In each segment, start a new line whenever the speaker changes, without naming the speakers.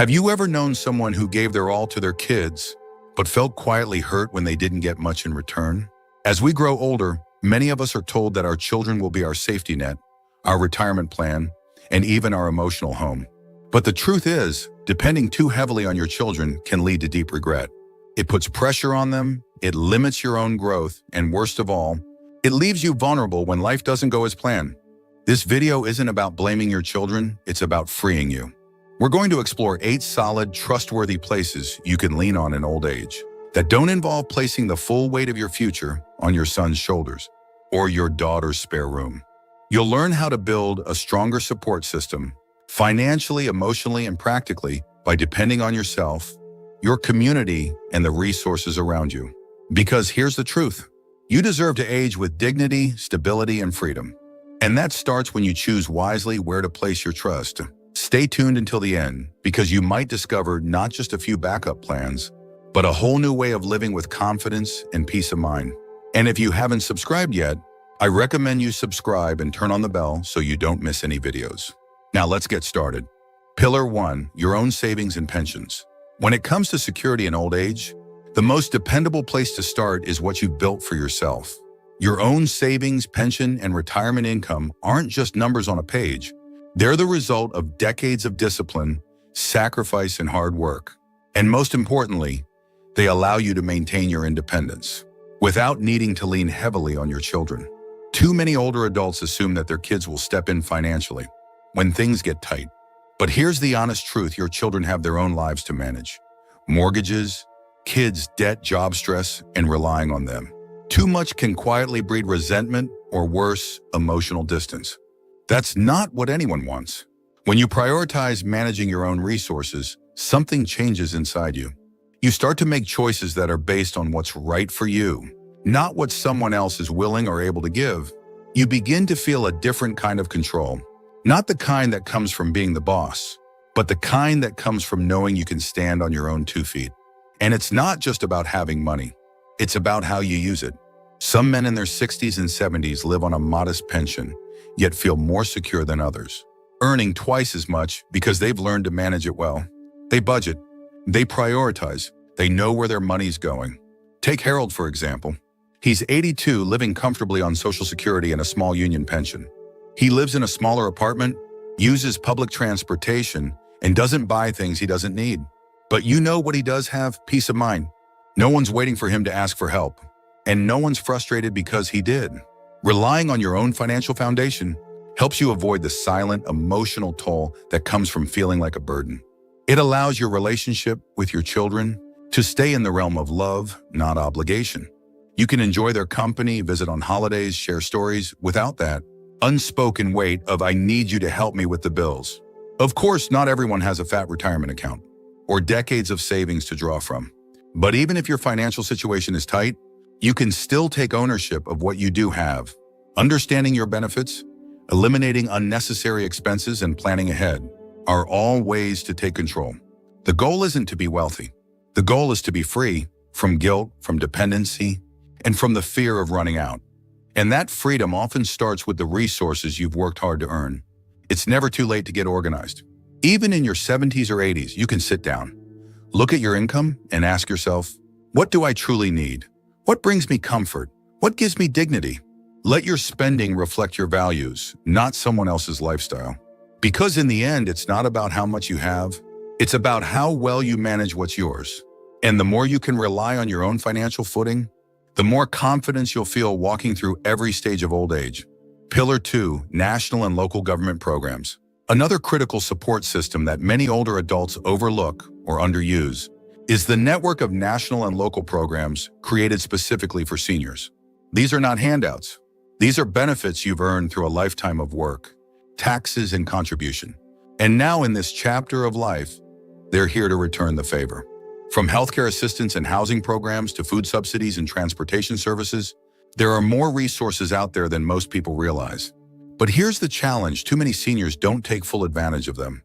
Have you ever known someone who gave their all to their kids, but felt quietly hurt when they didn't get much in return? As we grow older, many of us are told that our children will be our safety net, our retirement plan, and even our emotional home. But the truth is, depending too heavily on your children can lead to deep regret. It puts pressure on them, it limits your own growth, and worst of all, it leaves you vulnerable when life doesn't go as planned. This video isn't about blaming your children, it's about freeing you. We're going to explore 8 solid, trustworthy places you can lean on in old age that don't involve placing the full weight of your future on your son's shoulders or your daughter's spare room. You'll learn how to build a stronger support system, financially, emotionally, and practically, by depending on yourself, your community, and the resources around you. Because here's the truth. You deserve to age with dignity, stability, and freedom. And that starts when you choose wisely where to place your trust. Stay tuned until the end, because you might discover not just a few backup plans, but a whole new way of living with confidence and peace of mind. And if you haven't subscribed yet, I recommend you subscribe and turn on the bell so you don't miss any videos. Now let's get started. Pillar 1, your own savings and pensions. When it comes to security in old age, the most dependable place to start is what you've built for yourself. Your own savings, pension, and retirement income aren't just numbers on a page. They're the result of decades of discipline, sacrifice, and hard work. And most importantly, they allow you to maintain your independence without needing to lean heavily on your children. Too many older adults assume that their kids will step in financially when things get tight. But here's the honest truth: your children have their own lives to manage. Mortgages, kids, debt, job stress, and relying on them. Too much can quietly breed resentment or worse, emotional distance. That's not what anyone wants. When you prioritize managing your own resources, something changes inside you. You start to make choices that are based on what's right for you, not what someone else is willing or able to give. You begin to feel a different kind of control, not the kind that comes from being the boss, but the kind that comes from knowing you can stand on your own 2 feet. And it's not just about having money, it's about how you use it. Some men in their 60s and 70s live on a modest pension, yet feel more secure than others, earning twice as much because they've learned to manage it well. They budget, they prioritize, they know where their money's going. Take Harold, for example. He's 82, living comfortably on Social Security and a small union pension. He lives in a smaller apartment, uses public transportation, and doesn't buy things he doesn't need. But you know what he does have? Peace of mind. No one's waiting for him to ask for help, and no one's frustrated because he did. Relying on your own financial foundation helps you avoid the silent, emotional toll that comes from feeling like a burden. It allows your relationship with your children to stay in the realm of love, not obligation. You can enjoy their company, visit on holidays, share stories without that unspoken weight of "I need you to help me with the bills." Of course, not everyone has a fat retirement account or decades of savings to draw from. But even if your financial situation is tight, you can still take ownership of what you do have. Understanding your benefits, eliminating unnecessary expenses, and planning ahead are all ways to take control. The goal isn't to be wealthy. The goal is to be free from guilt, from dependency, and from the fear of running out. And that freedom often starts with the resources you've worked hard to earn. It's never too late to get organized. Even in your 70s or 80s, you can sit down, look at your income, and ask yourself, what do I truly need? What brings me comfort? What gives me dignity? Let your spending reflect your values, not someone else's lifestyle. Because in the end, it's not about how much you have, it's about how well you manage what's yours. And the more you can rely on your own financial footing, the more confidence you'll feel walking through every stage of old age. Pillar 2, national and local government programs. Another critical support system that many older adults overlook or underuse is the network of national and local programs created specifically for seniors. These are not handouts. These are benefits you've earned through a lifetime of work, taxes, and contribution. And now in this chapter of life, they're here to return the favor. From healthcare assistance and housing programs to food subsidies and transportation services, there are more resources out there than most people realize. But here's the challenge: too many seniors don't take full advantage of them,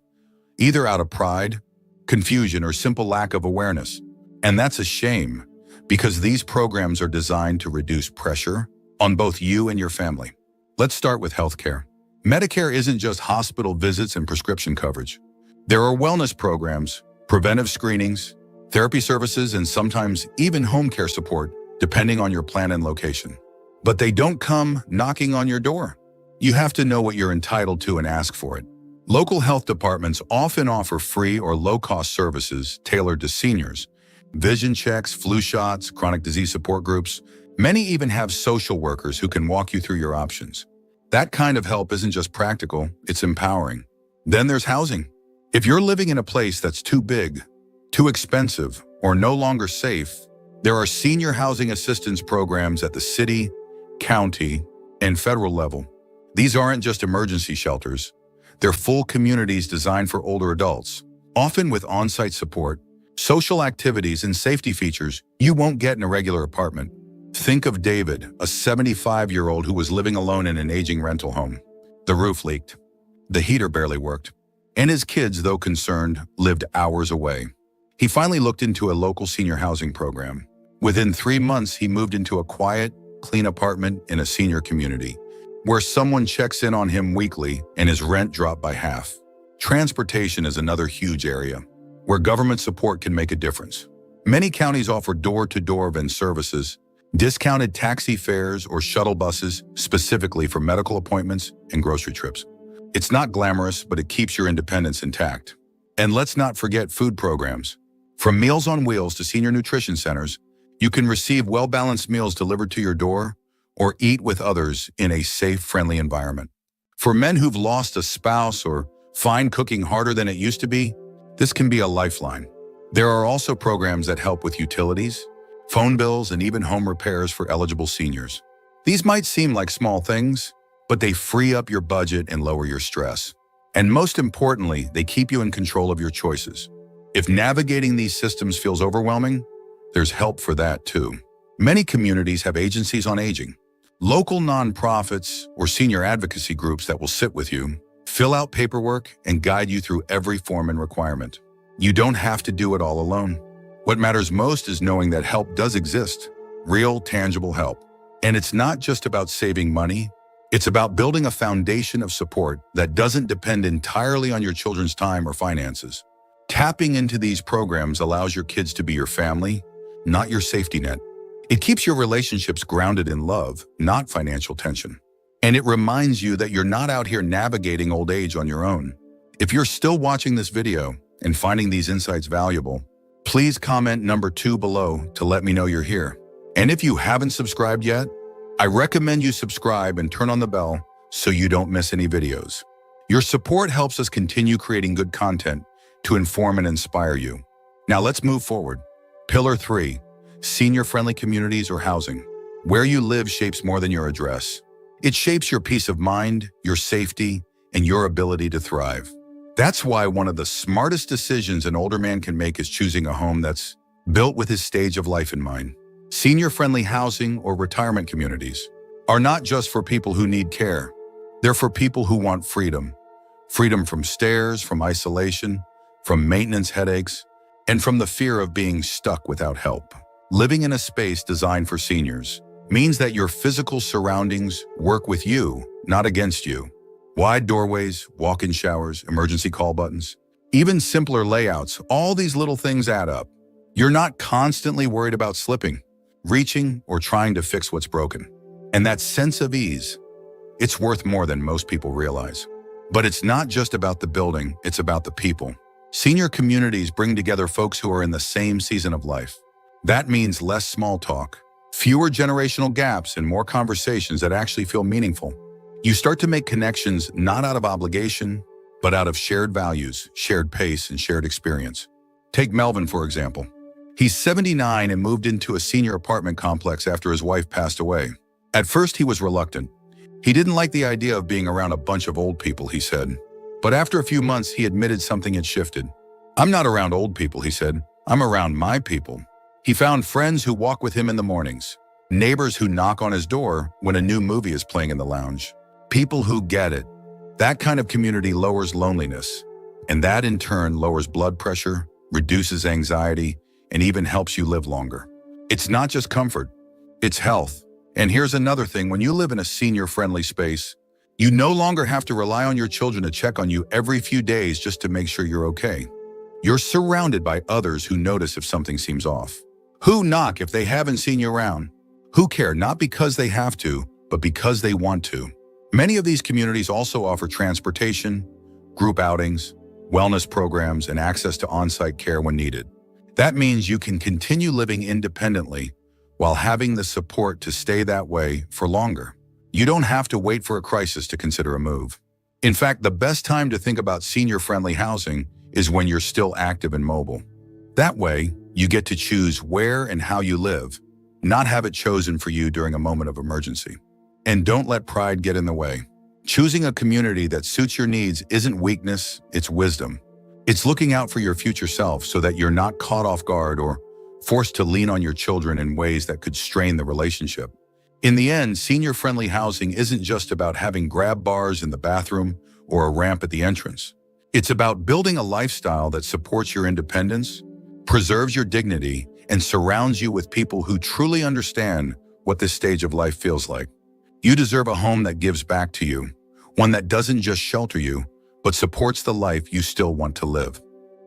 either out of pride, confusion, or simple lack of awareness. And that's a shame, because these programs are designed to reduce pressure on both you and your family. Let's start with healthcare. Medicare isn't just hospital visits and prescription coverage. There are wellness programs, preventive screenings, therapy services, and sometimes even home care support, depending on your plan and location. But they don't come knocking on your door. You have to know what you're entitled to and ask for it. Local health departments often offer free or low-cost services tailored to seniors. Vision checks, flu shots, chronic disease support groups. Many even have social workers who can walk you through your options. That kind of help isn't just practical, it's empowering. Then there's housing. If you're living in a place that's too big, too expensive, or no longer safe, there are senior housing assistance programs at the city, county, and federal level. These aren't just emergency shelters. They're full communities designed for older adults, often with on-site support, social activities, and safety features you won't get in a regular apartment. Think of David, a 75-year-old who was living alone in an aging rental home. The roof leaked. The heater barely worked. And his kids, though concerned, lived hours away. He finally looked into a local senior housing program. Within 3 months, he moved into a quiet, clean apartment in a senior community, where someone checks in on him weekly and his rent dropped by half. Transportation is another huge area where government support can make a difference. Many counties offer door-to-door van services, discounted taxi fares or shuttle buses specifically for medical appointments and grocery trips. It's not glamorous, but it keeps your independence intact. And let's not forget food programs. From Meals on Wheels to senior nutrition centers, you can receive well-balanced meals delivered to your door or eat with others in a safe, friendly environment. For men who've lost a spouse or find cooking harder than it used to be, this can be a lifeline. There are also programs that help with utilities, phone bills, and even home repairs for eligible seniors. These might seem like small things, but they free up your budget and lower your stress. And most importantly, they keep you in control of your choices. If navigating these systems feels overwhelming, there's help for that too. Many communities have agencies on aging, local nonprofits or senior advocacy groups that will sit with you, fill out paperwork, and guide you through every form and requirement. You don't have to do it all alone. What matters most is knowing that help does exist, real, tangible help. And it's not just about saving money. It's about building a foundation of support that doesn't depend entirely on your children's time or finances. Tapping into these programs allows your kids to be your family, not your safety net. It keeps your relationships grounded in love, not financial tension. And it reminds you that you're not out here navigating old age on your own. If you're still watching this video and finding these insights valuable, please comment number 2 below to let me know you're here. And if you haven't subscribed yet, I recommend you subscribe and turn on the bell so you don't miss any videos. Your support helps us continue creating good content to inform and inspire you. Now let's move forward. Pillar 3, senior-friendly communities or housing. Where you live shapes more than your address. It shapes your peace of mind, your safety, and your ability to thrive. That's why one of the smartest decisions an older man can make is choosing a home that's built with his stage of life in mind. Senior-friendly housing or retirement communities are not just for people who need care. They're for people who want freedom. Freedom from stairs, from isolation, from maintenance headaches, and from the fear of being stuck without help. Living in a space designed for seniors means that your physical surroundings work with you, not against you. Wide doorways, walk-in showers, emergency call buttons, even simpler layouts, all these little things add up. You're not constantly worried about slipping, reaching, or trying to fix what's broken. And that sense of ease, it's worth more than most people realize. But it's not just about the building, it's about the people. Senior communities bring together folks who are in the same season of life. That means less small talk, fewer generational gaps, and more conversations that actually feel meaningful. You start to make connections not out of obligation, but out of shared values, shared pace, and shared experience. Take Melvin, for example. He's 79 and moved into a senior apartment complex after his wife passed away. At first, he was reluctant. He didn't like the idea of being around a bunch of old people, he said. But after a few months, he admitted something had shifted. "I'm not around old people," he said. "I'm around my people." He found friends who walk with him in the mornings, neighbors who knock on his door when a new movie is playing in the lounge, people who get it. That kind of community lowers loneliness, and that in turn lowers blood pressure, reduces anxiety, and even helps you live longer. It's not just comfort, it's health. And here's another thing, when you live in a senior-friendly space, you no longer have to rely on your children to check on you every few days just to make sure you're okay. You're surrounded by others who notice if something seems off, who knock if they haven't seen you around, who care not because they have to, but because they want to. Many of these communities also offer transportation, group outings, wellness programs, and access to on-site care when needed. That means you can continue living independently while having the support to stay that way for longer. You don't have to wait for a crisis to consider a move. In fact, the best time to think about senior-friendly housing is when you're still active and mobile. That way, you get to choose where and how you live, not have it chosen for you during a moment of emergency. And don't let pride get in the way. Choosing a community that suits your needs isn't weakness, it's wisdom. It's looking out for your future self so that you're not caught off guard or forced to lean on your children in ways that could strain the relationship. In the end, senior-friendly housing isn't just about having grab bars in the bathroom or a ramp at the entrance. It's about building a lifestyle that supports your independence, preserves your dignity, and surrounds you with people who truly understand what this stage of life feels like. You deserve a home that gives back to you, one that doesn't just shelter you, but supports the life you still want to live.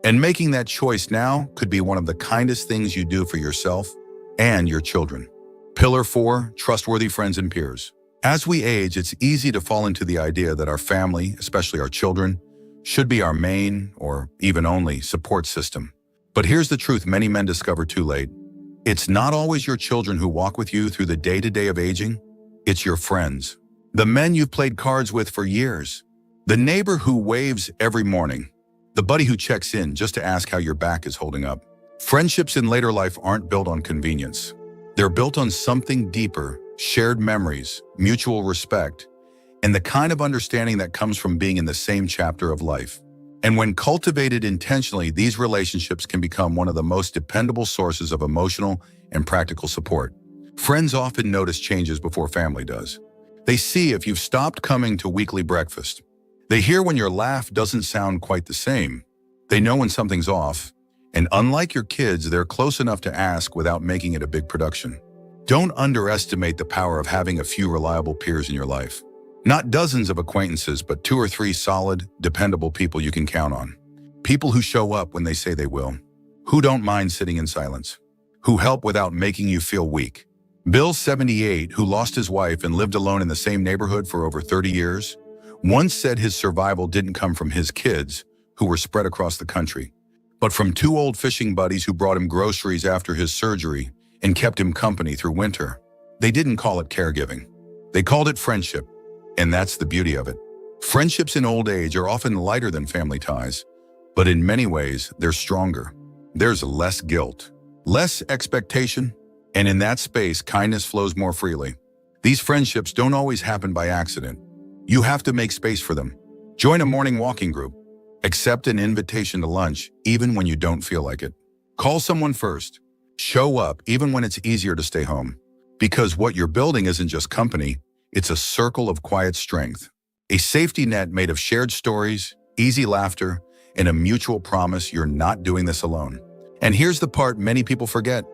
And making that choice now could be one of the kindest things you do for yourself and your children. Pillar 4, trustworthy friends and peers. As we age, it's easy to fall into the idea that our family, especially our children, should be our main, or even only, support system. But here's the truth many men discover too late. It's not always your children who walk with you through the day-to-day of aging. It's your friends. The men you've played cards with for years. The neighbor who waves every morning. The buddy who checks in just to ask how your back is holding up. Friendships in later life aren't built on convenience. They're built on something deeper, shared memories, mutual respect, and the kind of understanding that comes from being in the same chapter of life. And when cultivated intentionally, these relationships can become one of the most dependable sources of emotional and practical support. Friends often notice changes before family does. They see if you've stopped coming to weekly breakfast. They hear when your laugh doesn't sound quite the same. They know when something's off. And unlike your kids, they're close enough to ask without making it a big production. Don't underestimate the power of having a few reliable peers in your life. Not dozens of acquaintances, but 2 or 3 solid, dependable people you can count on. People who show up when they say they will. Who don't mind sitting in silence. Who help without making you feel weak. Bill, 78, who lost his wife and lived alone in the same neighborhood for over 30 years, once said his survival didn't come from his kids, who were spread across the country, but from 2 old fishing buddies who brought him groceries after his surgery and kept him company through winter. They didn't call it caregiving. They called it friendship, and that's the beauty of it. Friendships in old age are often lighter than family ties, but in many ways, they're stronger. There's less guilt, less expectation, and in that space, kindness flows more freely. These friendships don't always happen by accident. You have to make space for them. Join a morning walking group. Accept an invitation to lunch, even when you don't feel like it. Call someone first. Show up, even when it's easier to stay home. Because what you're building isn't just company, it's a circle of quiet strength. A safety net made of shared stories, easy laughter, and a mutual promise you're not doing this alone. And here's the part many people forget.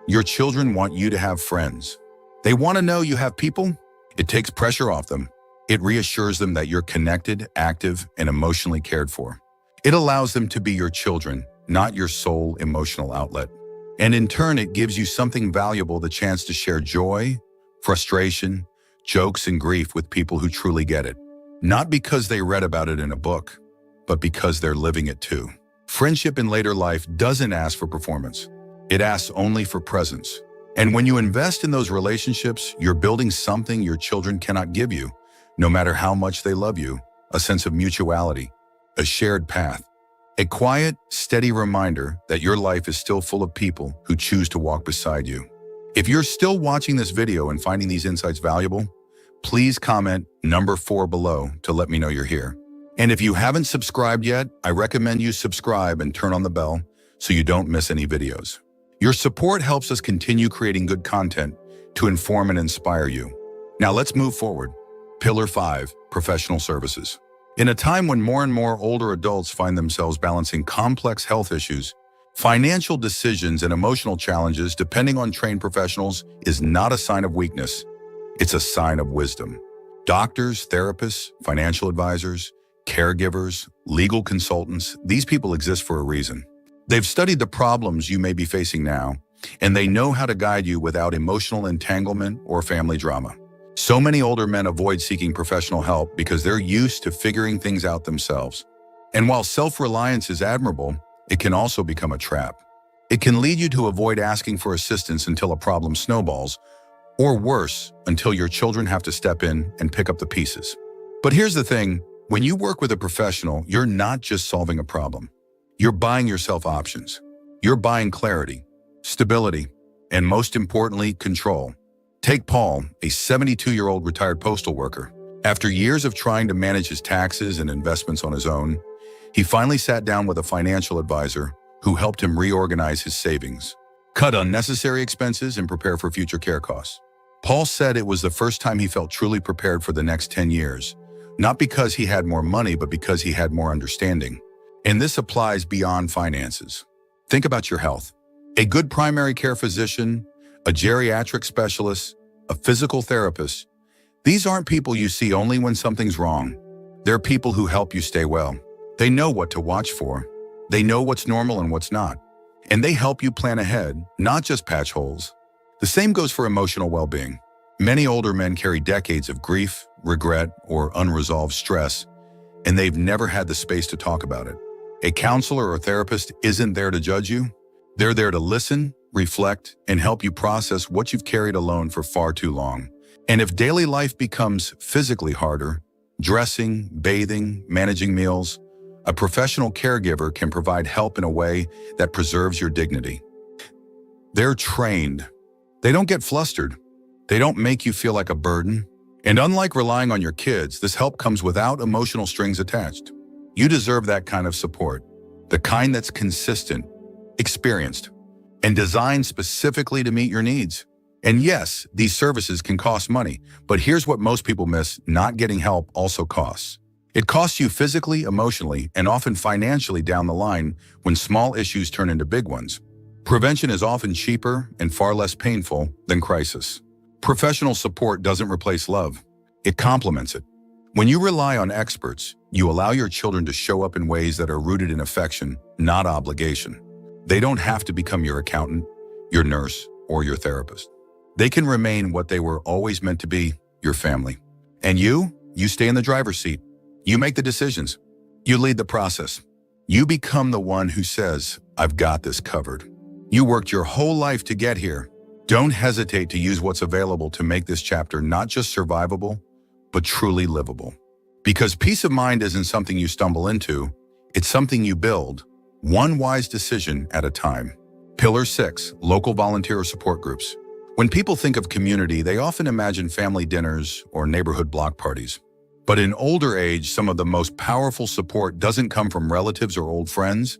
Your children want you to have friends. They want to know you have people. It takes pressure off them. It reassures them that you're connected, active, and emotionally cared for. It allows them to be your children, not your sole emotional outlet. And in turn, it gives you something valuable, the chance to share joy, frustration, jokes, and grief with people who truly get it. Not because they read about it in a book, but because they're living it too. Friendship in later life doesn't ask for performance. It asks only for presence. And when you invest in those relationships, you're building something your children cannot give you, no matter how much they love you, a sense of mutuality, a shared path, a quiet, steady reminder that your life is still full of people who choose to walk beside you. If you're still watching this video and finding these insights valuable, please comment number 4 below to let me know you're here. And if you haven't subscribed yet, I recommend you subscribe and turn on the bell so you don't miss any videos. Your support helps us continue creating good content to inform and inspire you. Now let's move forward. Pillar 5, professional services. In a time when more and more older adults find themselves balancing complex health issues, financial decisions, and emotional challenges, depending on trained professionals is not a sign of weakness. It's a sign of wisdom. Doctors, therapists, financial advisors, caregivers, legal consultants, these people exist for a reason. They've studied the problems you may be facing now, and they know how to guide you without emotional entanglement or family drama. So many older men avoid seeking professional help because they're used to figuring things out themselves. And while self-reliance is admirable, it can also become a trap. It can lead you to avoid asking for assistance until a problem snowballs, or worse, until your children have to step in and pick up the pieces. But here's the thing, when you work with a professional, you're not just solving a problem. You're buying yourself options. You're buying clarity, stability, and most importantly, control. Take Paul, a 72-year-old retired postal worker. After years of trying to manage his taxes and investments on his own, he finally sat down with a financial advisor who helped him reorganize his savings, cut unnecessary expenses, and prepare for future care costs. Paul said it was the first time he felt truly prepared for the next 10 years, not because he had more money, but because he had more understanding. And this applies beyond finances. Think about your health. A good primary care physician, a geriatric specialist, a physical therapist. These aren't people you see only when something's wrong. They're people who help you stay well. They know what to watch for. They know what's normal and what's not. And they help you plan ahead, not just patch holes. The same goes for emotional well-being. Many older men carry decades of grief, regret, or unresolved stress, and they've never had the space to talk about it. A counselor or therapist isn't there to judge you. They're there to listen, reflect, and help you process what you've carried alone for far too long. And if daily life becomes physically harder, dressing, bathing, managing meals, a professional caregiver can provide help in a way that preserves your dignity. They're trained. They don't get flustered. They don't make you feel like a burden. And unlike relying on your kids, this help comes without emotional strings attached. You deserve that kind of support, the kind that's consistent, experienced, and designed specifically to meet your needs. And yes, these services can cost money, but here's what most people miss: not getting help also costs. It costs you physically, emotionally, and often financially down the line when small issues turn into big ones. Prevention is often cheaper and far less painful than crisis. Professional support doesn't replace love. It complements it. When you rely on experts, you allow your children to show up in ways that are rooted in affection, not obligation. They don't have to become your accountant, your nurse, or your therapist. They can remain what they were always meant to be, your family. And you stay in the driver's seat. You make the decisions. You lead the process. You become the one who says, "I've got this covered." You worked your whole life to get here. Don't hesitate to use what's available to make this chapter not just survivable, but truly livable. Because peace of mind isn't something you stumble into, it's something you build, one wise decision at a time. Pillar 6, local volunteer support groups. When people think of community, they often imagine family dinners or neighborhood block parties. But in older age, some of the most powerful support doesn't come from relatives or old friends.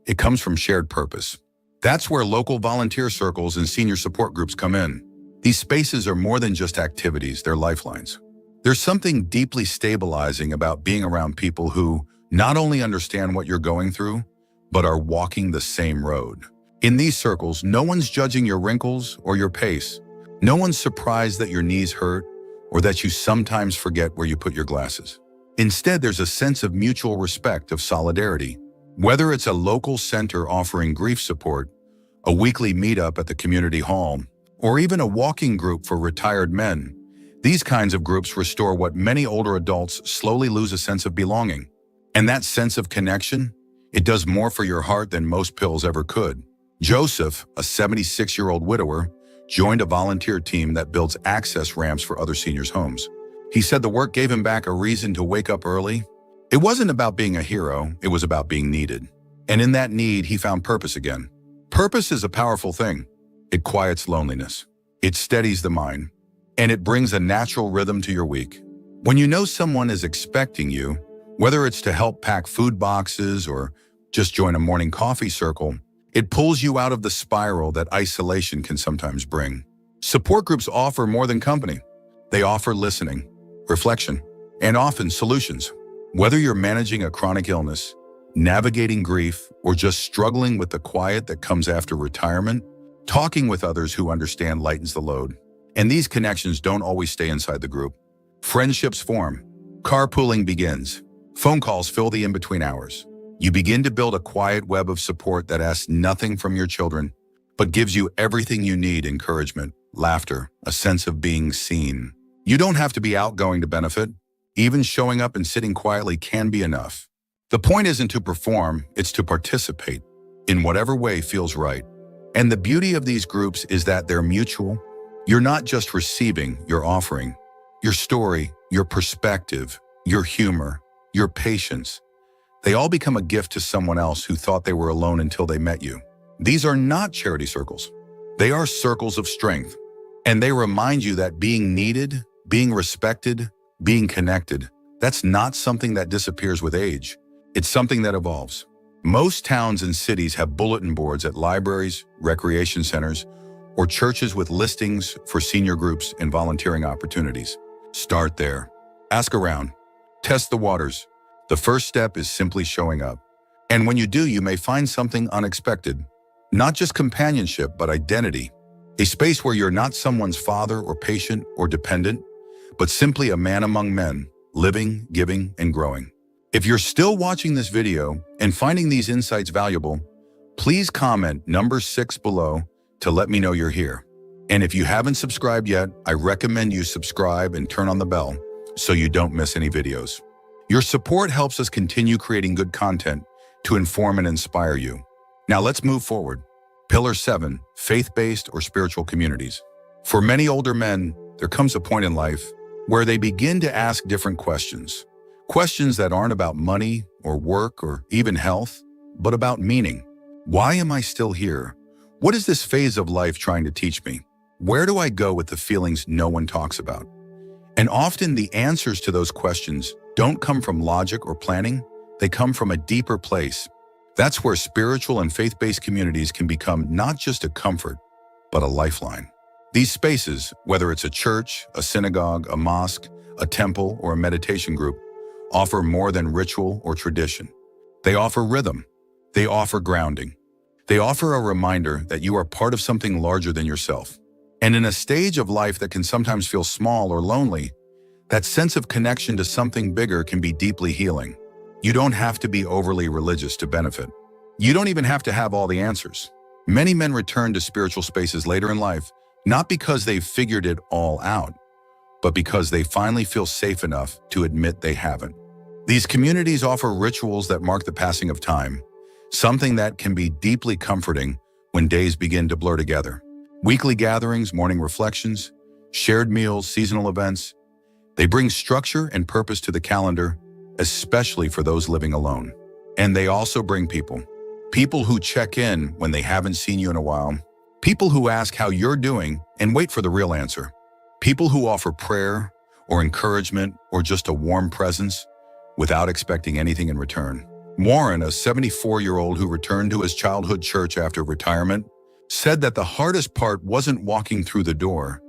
It comes from shared purpose. That's where local volunteer circles and senior support groups come in. These spaces are more than just activities, they're lifelines. There's something deeply stabilizing about being around people who not only understand what you're going through, but are walking the same road. In these circles, no one's judging your wrinkles or your pace. No one's surprised that your knees hurt or that you sometimes forget where you put your glasses. Instead, there's a sense of mutual respect, of solidarity. Whether it's a local center offering grief support, a weekly meetup at the community hall, or even a walking group for retired men, these kinds of groups restore what many older adults slowly lose: a sense of belonging. And that sense of connection, it does more for your heart than most pills ever could. Joseph, a 76-year-old widower, joined a volunteer team that builds access ramps for other seniors' homes. He said the work gave him back a reason to wake up early. It wasn't about being a hero, it was about being needed. And in that need, he found purpose again. Purpose is a powerful thing. It quiets loneliness. It steadies the mind. And it brings a natural rhythm to your week. When you know someone is expecting you, whether it's to help pack food boxes or just join a morning coffee circle, it pulls you out of the spiral that isolation can sometimes bring. Support groups offer more than company. They offer listening, reflection, and often solutions. Whether you're managing a chronic illness, navigating grief, or just struggling with the quiet that comes after retirement, talking with others who understand lightens the load. And these connections don't always stay inside the group. Friendships form. Carpooling begins. Phone calls fill the in-between hours. You begin to build a quiet web of support that asks nothing from your children, but gives you everything you need: encouragement, laughter, a sense of being seen. You don't have to be outgoing to benefit. Even showing up and sitting quietly can be enough. The point isn't to perform, it's to participate in whatever way feels right. And the beauty of these groups is that they're mutual. You're not just receiving, you're offering. Your story, your perspective, your humor, your patience. They all become a gift to someone else who thought they were alone until they met you. These are not charity circles. They are circles of strength. And they remind you that being needed, being respected, being connected, that's not something that disappears with age. It's something that evolves. Most towns and cities have bulletin boards at libraries, recreation centers, or churches with listings for senior groups and volunteering opportunities. Start there. Ask around. Test the waters. The first step is simply showing up. And when you do, you may find something unexpected. Not just companionship, but identity. A space where you're not someone's father or patient or dependent, but simply a man among men, living, giving, and growing. If you're still watching this video and finding these insights valuable, please comment number 6 below to let me know you're here. And if you haven't subscribed yet, I recommend you subscribe and turn on the bell so you don't miss any videos. Your support helps us continue creating good content to inform and inspire you. Now let's move forward. Pillar 7, faith-based or spiritual communities. For many older men, there comes a point in life where they begin to ask different questions. Questions that aren't about money or work or even health, but about meaning. Why am I still here? What is this phase of life trying to teach me? Where do I go with the feelings no one talks about? And often the answers to those questions don't come from logic or planning, they come from a deeper place. That's where spiritual and faith-based communities can become not just a comfort, but a lifeline. These spaces, whether it's a church, a synagogue, a mosque, a temple, or a meditation group, offer more than ritual or tradition. They offer rhythm. They offer grounding. They offer a reminder that you are part of something larger than yourself. And in a stage of life that can sometimes feel small or lonely, that sense of connection to something bigger can be deeply healing. You don't have to be overly religious to benefit. You don't even have to have all the answers. Many men return to spiritual spaces later in life, not because they've figured it all out, but because they finally feel safe enough to admit they haven't. These communities offer rituals that mark the passing of time, something that can be deeply comforting when days begin to blur together. Weekly gatherings, morning reflections, shared meals, seasonal events, they bring structure and purpose to the calendar, especially for those living alone. And they also bring people. People who check in when they haven't seen you in a while. People who ask how you're doing and wait for the real answer. People who offer prayer or encouragement or just a warm presence without expecting anything in return. Warren, a 74-year-old who returned to his childhood church after retirement, said that the hardest part wasn't walking through the door.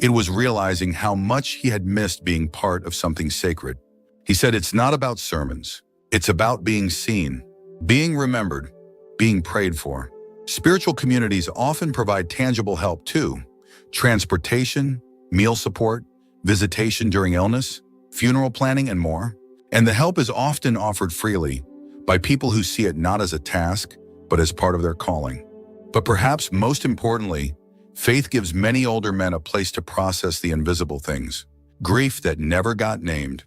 It was realizing how much he had missed being part of something sacred. He said it's not about sermons. It's about being seen, being remembered, being prayed for. Spiritual communities often provide tangible help too. Transportation, meal support, visitation during illness, funeral planning, and more. And the help is often offered freely by people who see it not as a task, but as part of their calling. But perhaps most importantly, faith gives many older men a place to process the invisible things. Grief that never got named,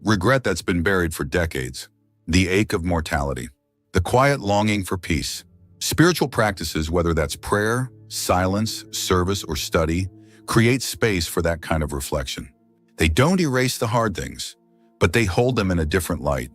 regret that's been buried for decades, the ache of mortality, the quiet longing for peace. Spiritual practices, whether that's prayer, silence, service, or study, create space for that kind of reflection. They don't erase the hard things, but they hold them in a different light.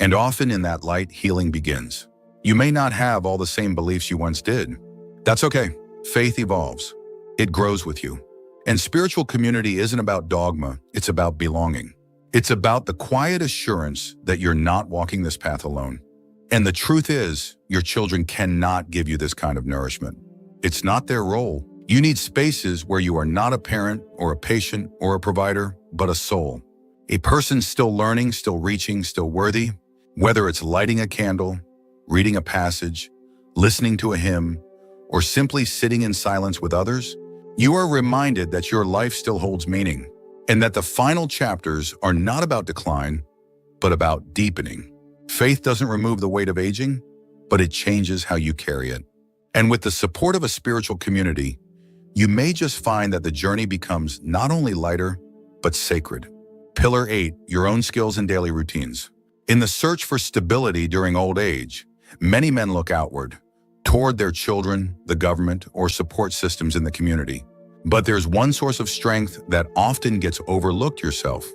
And often in that light, healing begins. You may not have all the same beliefs you once did. That's okay. Faith evolves. It grows with you. And spiritual community isn't about dogma, it's about belonging. It's about the quiet assurance that you're not walking this path alone. And the truth is, your children cannot give you this kind of nourishment. It's not their role. You need spaces where you are not a parent or a patient or a provider, but a soul. A person still learning, still reaching, still worthy. Whether it's lighting a candle, reading a passage, listening to a hymn, or simply sitting in silence with others, you are reminded that your life still holds meaning, and that the final chapters are not about decline, but about deepening. Faith doesn't remove the weight of aging, but it changes how you carry it. And with the support of a spiritual community, you may just find that the journey becomes not only lighter, but sacred. Pillar 8, your own skills and daily routines. In the search for stability during old age, many men look outward, toward their children, the government, or support systems in the community. But there's one source of strength that often gets overlooked: yourself.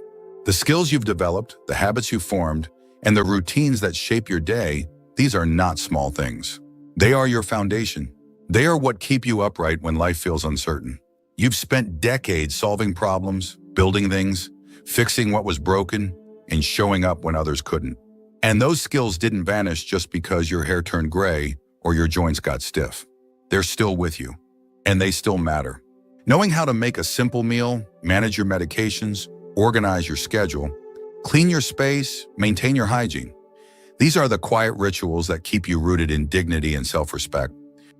The skills you've developed, the habits you've formed, and the routines that shape your day, these are not small things. They are your foundation. They are what keep you upright when life feels uncertain. You've spent decades solving problems, building things, fixing what was broken, and showing up when others couldn't. And those skills didn't vanish just because your hair turned gray or your joints got stiff. They're still with you, and they still matter. Knowing how to make a simple meal, manage your medications, organize your schedule, clean your space, maintain your hygiene. These are the quiet rituals that keep you rooted in dignity and self-respect.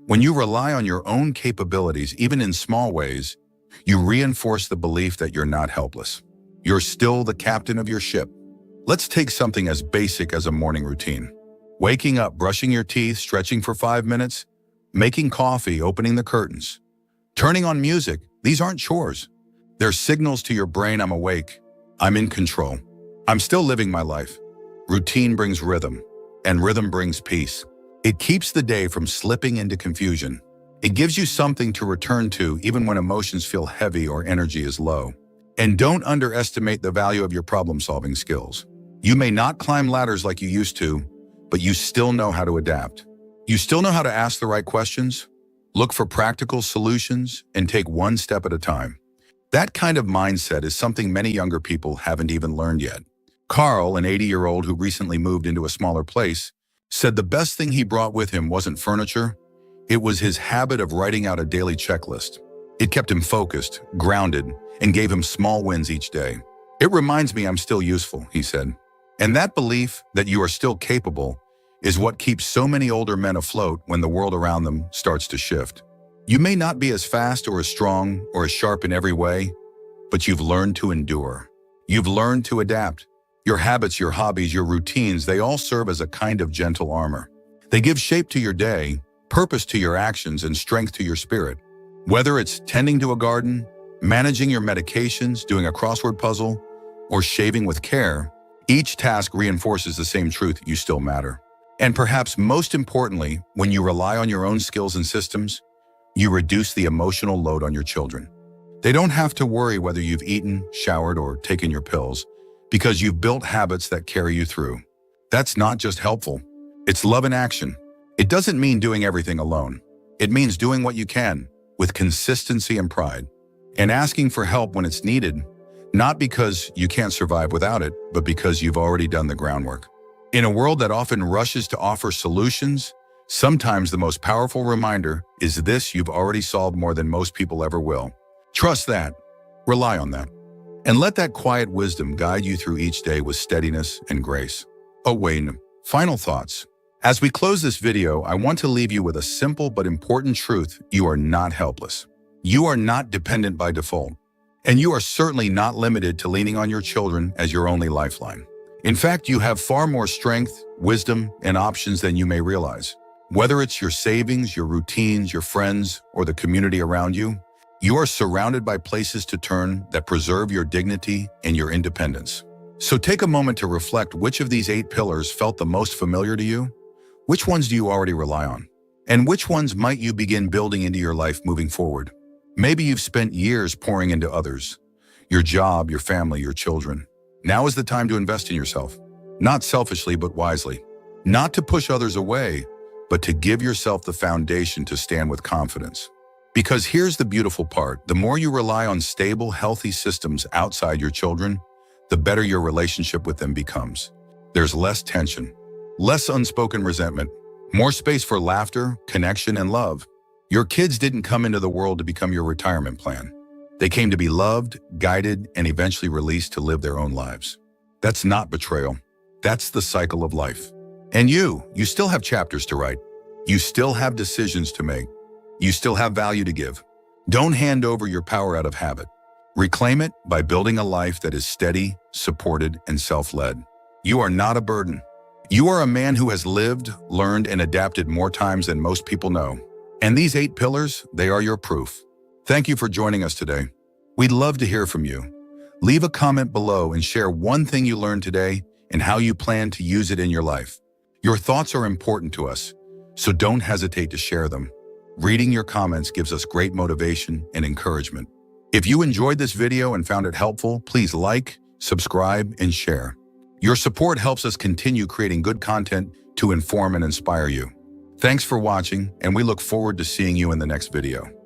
When you rely on your own capabilities, even in small ways, you reinforce the belief that you're not helpless. You're still the captain of your ship. Let's take something as basic as a morning routine. Waking up, brushing your teeth, stretching for 5 minutes, making coffee, opening the curtains, turning on music. These aren't chores. They're signals to your brain: I'm awake, I'm in control, I'm still living my life. Routine brings rhythm, and rhythm brings peace. It keeps the day from slipping into confusion. It gives you something to return to even when emotions feel heavy or energy is low. And don't underestimate the value of your problem-solving skills. You may not climb ladders like you used to, but you still know how to adapt. You still know how to ask the right questions, look for practical solutions, and take one step at a time. That kind of mindset is something many younger people haven't even learned yet. Carl, an 80-year-old who recently moved into a smaller place, said the best thing he brought with him wasn't furniture, it was his habit of writing out a daily checklist. It kept him focused, grounded, and gave him small wins each day. It reminds me I'm still useful, he said. And that belief that you are still capable is what keeps so many older men afloat when the world around them starts to shift. You may not be as fast or as strong or as sharp in every way, but you've learned to endure. You've learned to adapt. Your habits, your hobbies, your routines, they all serve as a kind of gentle armor. They give shape to your day, purpose to your actions, and strength to your spirit. Whether it's tending to a garden, managing your medications, doing a crossword puzzle, or shaving with care, each task reinforces the same truth: you still matter. And perhaps most importantly, when you rely on your own skills and systems, you reduce the emotional load on your children. They don't have to worry whether you've eaten, showered, or taken your pills, because you've built habits that carry you through. That's not just helpful. It's love in action. It doesn't mean doing everything alone. It means doing what you can, with consistency and pride, and asking for help when it's needed, not because you can't survive without it, but because you've already done the groundwork. In a world that often rushes to offer solutions, sometimes the most powerful reminder is this: you've already solved more than most people ever will. Trust that. Rely on that. And let that quiet wisdom guide you through each day with steadiness and grace. Oh, Wayne, final thoughts. As we close this video, I want to leave you with a simple but important truth: you are not helpless. You are not dependent by default. And you are certainly not limited to leaning on your children as your only lifeline. In fact, you have far more strength, wisdom, and options than you may realize. Whether it's your savings, your routines, your friends, or the community around you, you are surrounded by places to turn that preserve your dignity and your independence. So take a moment to reflect: which of these 8 pillars felt the most familiar to you? Which ones do you already rely on? And which ones might you begin building into your life moving forward? Maybe you've spent years pouring into others, your job, your family, your children. Now is the time to invest in yourself, not selfishly, but wisely. Not to push others away, but to give yourself the foundation to stand with confidence. Because here's the beautiful part: the more you rely on stable, healthy systems outside your children, the better your relationship with them becomes. There's less tension, less unspoken resentment, more space for laughter, connection, and love. Your kids didn't come into the world to become your retirement plan. They came to be loved, guided, and eventually released to live their own lives. That's not betrayal. That's the cycle of life. And you still have chapters to write. You still have decisions to make. You still have value to give. Don't hand over your power out of habit. Reclaim it by building a life that is steady, supported, and self-led. You are not a burden. You are a man who has lived, learned, and adapted more times than most people know. And these 8 pillars, they are your proof. Thank you for joining us today. We'd love to hear from you. Leave a comment below and share one thing you learned today and how you plan to use it in your life. Your thoughts are important to us, so don't hesitate to share them. Reading your comments gives us great motivation and encouragement. If you enjoyed this video and found it helpful, please like, subscribe, and share. Your support helps us continue creating good content to inform and inspire you. Thanks for watching, and we look forward to seeing you in the next video.